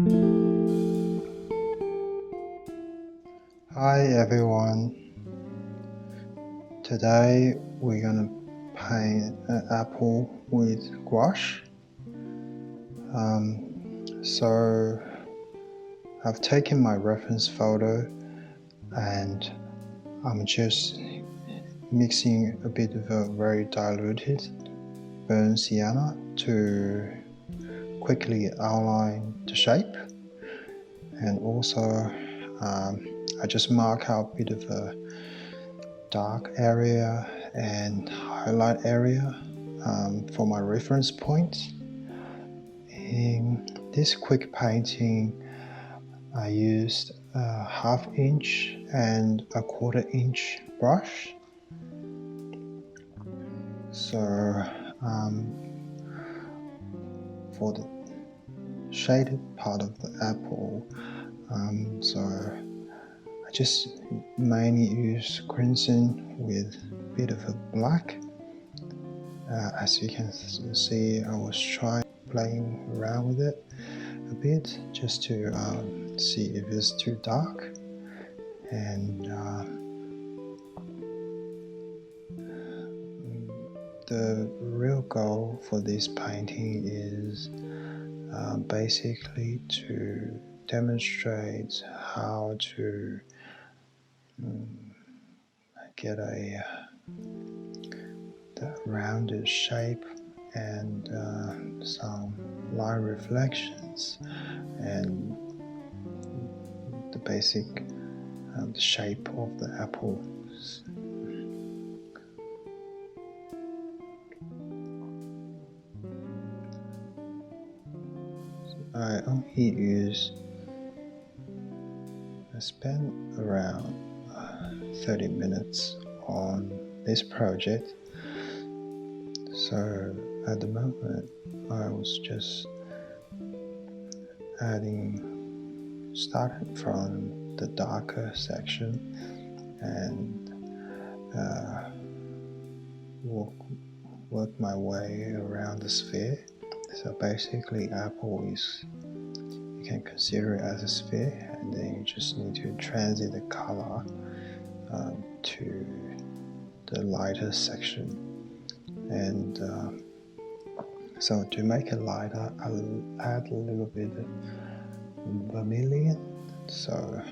Hi everyone. Today we're gonna paint an apple with gouache. So I've taken my reference photo and I'm just mixing a bit of a very diluted burnt sienna to quickly outline the shape, and also I just mark out a bit of a dark area and highlight area for my reference point. In this quick painting, I used a 1/2 inch and a 1/4 inch brush. So for the shaded part of the apple, so I just mainly use crimson with a bit of a black. As you can see, I was trying playing around with it a bit just to see if it's too dark, and the real goal for this painting is basically to demonstrate how to get the rounded shape and some light reflections and the basic the shape of the apple. I spent around 30 minutes on this project. So at the moment I was just starting from the darker section and work my way around the sphere. So basically apple is, you can consider it as a sphere, and then you just need to transit the color to the lighter section. And so to make it lighter, I'll add a little bit of vermilion, so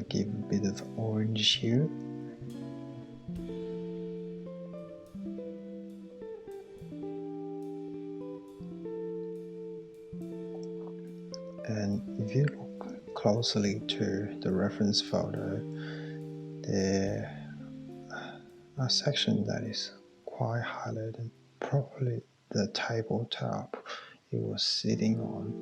give a bit of orange hue. And if you look closely to the reference photo, there a section that is quite highlighted, probably the tabletop it was sitting on.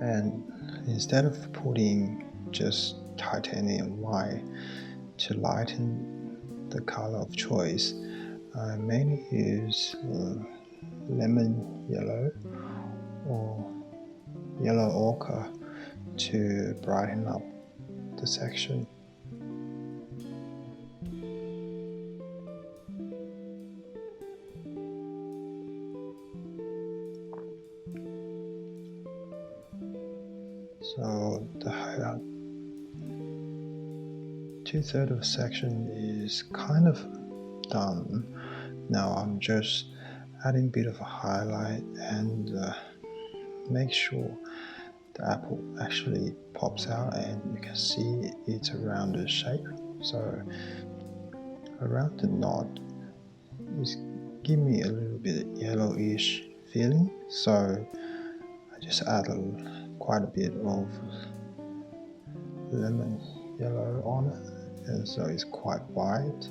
And instead of putting just titanium white to lighten the color of choice, I mainly use lemon yellow or yellow ochre to brighten up the section. So the 2/3 of the section is kind of done. Now I'm just adding a bit of a highlight and make sure the apple actually pops out and you can see it's a rounded shape. So around the knot is give me a little bit of yellowish feeling, so I just add quite a bit of lemon yellow on it, and so it's quite white.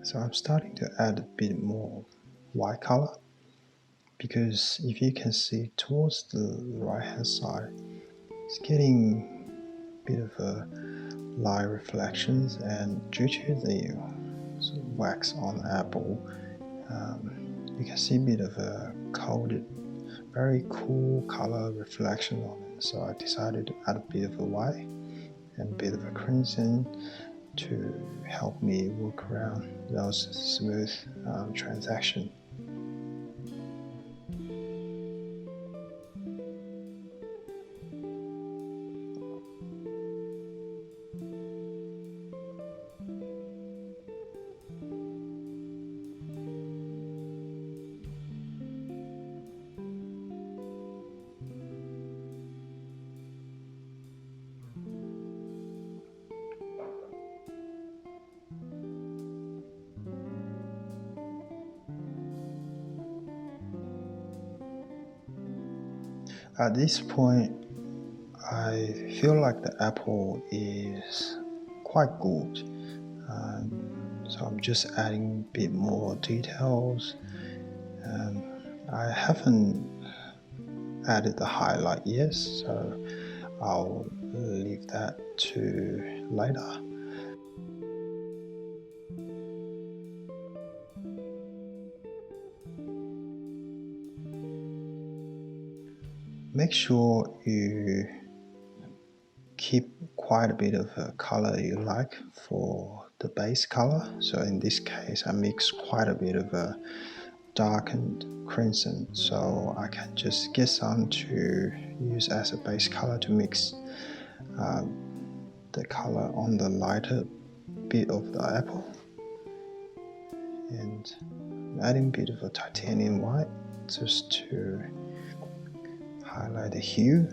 So I'm starting to add a bit more white color, because if you can see towards the right hand side, it's getting a bit of a light reflections, and due to the wax on the apple, you can see a bit of a coated, very cool color reflection on it. So I decided to add a bit of a white and a bit of a crimson to help me work around those smooth transactions. At this point, I feel like the apple is quite good. So I'm just adding a bit more details. I haven't added the highlight yet, so I'll leave that to later. Make sure you keep quite a bit of a color you like for the base color. So in this case, I mix quite a bit of a darkened crimson, so I can just get some to use as a base color to mix the color on the lighter bit of the apple, and adding a bit of a titanium white just to highlight the hue.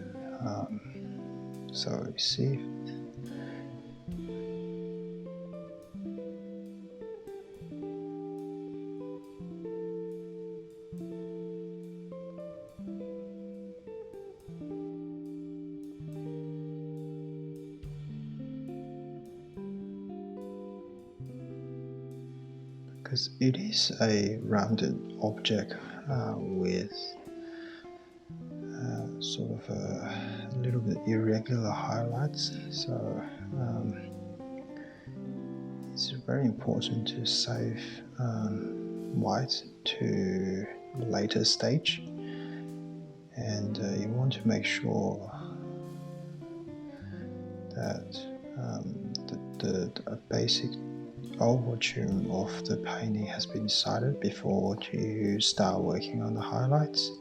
So you see, because it is a rounded object with sort of a little bit irregular highlights, so it's very important to save white to the later stage, and you want to make sure that the basic overtune of the painting has been decided before you start working on the highlights.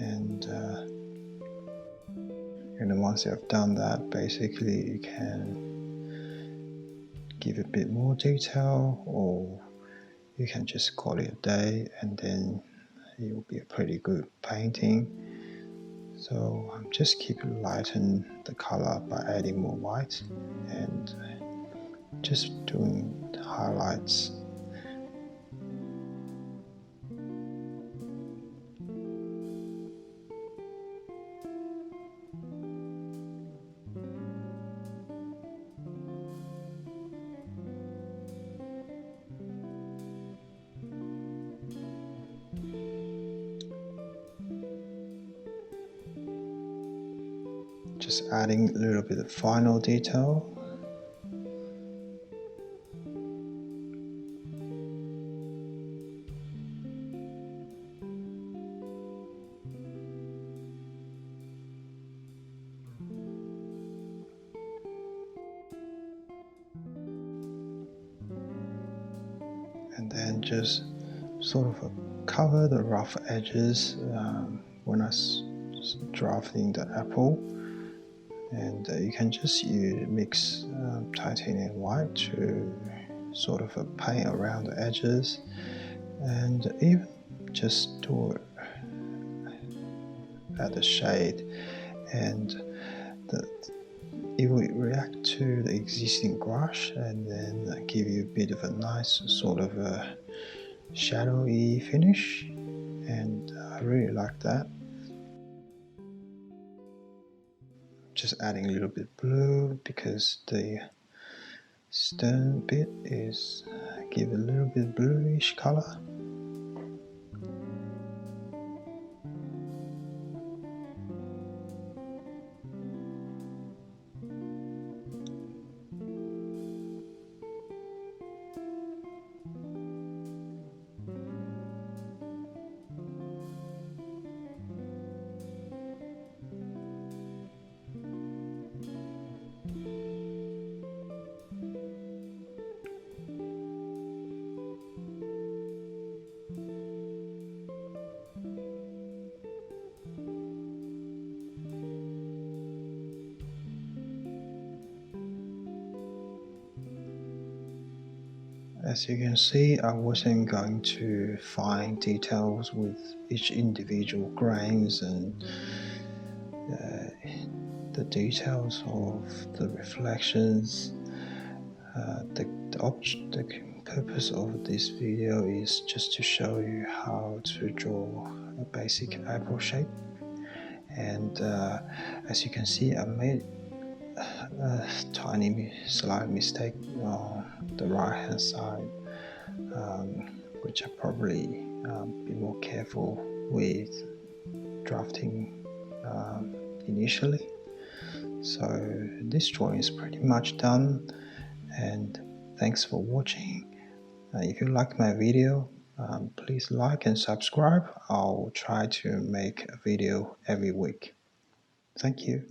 And then once you have done that, basically you can give a bit more detail, or you can just call it a day, and then it will be a pretty good painting. So I'm just keeping lighten the color by adding more white and just doing the highlights. Just adding a little bit of final detail. And then just sort of cover the rough edges when I drafting the apple. And you can just mix titanium white to sort of paint around the edges, and even just do it at the shade, and it will react to the existing gouache and then give you a bit of a nice sort of a shadowy finish, and I really like that. Just adding a little bit blue because the stern bit is give a little bit bluish color. As you can see, I wasn't going to find details with each individual grains and the details of the reflections. The purpose of this video is just to show you how to draw a basic apple shape. And as you can see, I made a tiny slight mistake on the right hand side, which I probably be more careful with drafting initially. So this drawing is pretty much done, and thanks for watching. If you like my video, please like and subscribe. I'll try to make a video every week. Thank you.